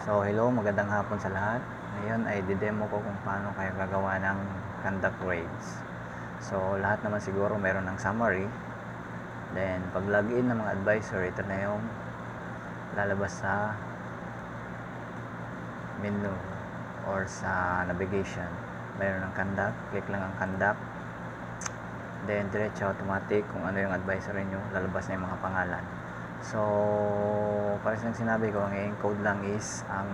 So hello, magandang hapon sa lahat. Ngayon ay didemo ko kung paano kayo gagawa ng conduct grades. So lahat naman siguro meron ng summary. Then pag login ng mga advisor, ito na yung lalabas sa menu or sa navigation. Meron ng conduct, click lang ang conduct. Then diretso automatic kung ano yung advisor niyo, lalabas na yung mga pangalan. So para sa sinabi ko, ang encode lang is ang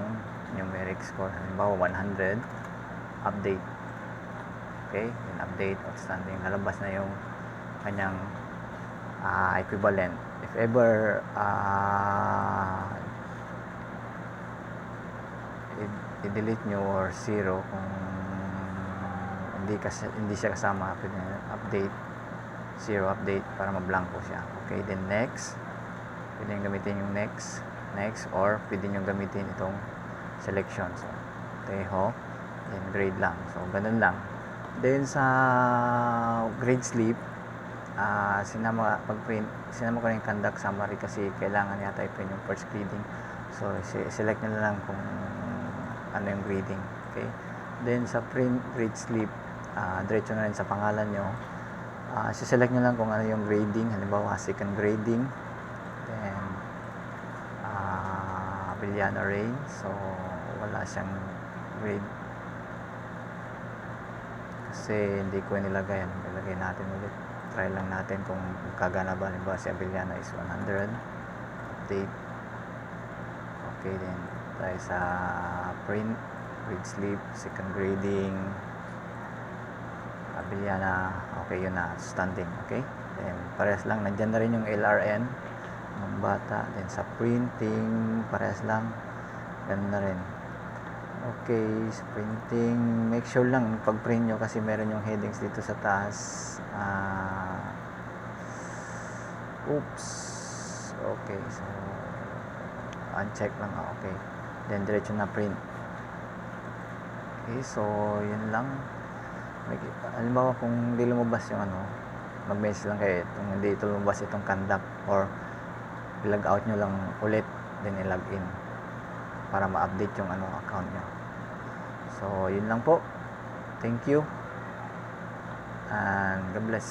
numeric score. Halimbawa 100, update. Okay, then update, outstanding. Lalabas na yung kanyang equivalent. If ever i-delete nyo or 0 kung hindi siya kasama, update 0 update para mablanko siya. Okay, then next, pwede nyo gamitin yung next or pwede nyo gamitin itong selection. So teho, then grade lang. So ganun lang. Then sa grade slip, sinama ko na yung conduct summary kasi kailangan yata i-print yung first grading. So select nyo na lang kung ano yung grading. Okay, then sa print grade slip, diretso na rin sa pangalan nyo. Select nyo lang kung ano yung grading. Halimbawa second grading, then Abellana Rain. So wala siyang grade kasi hindi ko nilagay. Ilagay natin ulit, try lang natin kung kagana ba. Halimbawa si Abellana is 100, update. Okay, then try sa print grade slip, second grading Abellana. Okay, yun na, outstanding. Okay, then parehas lang, nandyan na rin yung LRN ng bata. Then sa printing, parehas lang, ganun na rin. Okay, sa printing, make sure lang pag print nyo kasi meron yung headings dito sa taas. Oops, okay, so uncheck lang. Okay, then diretso na print. Okay, so yun lang. Halimbawa kung hindi lumabas yung mag-message lang kayo kung hindi ito lumabas itong conduct, or i-log out nyo lang ulit, then i-log in para ma-update yung account nyo. So yun lang po. Thank you and God bless.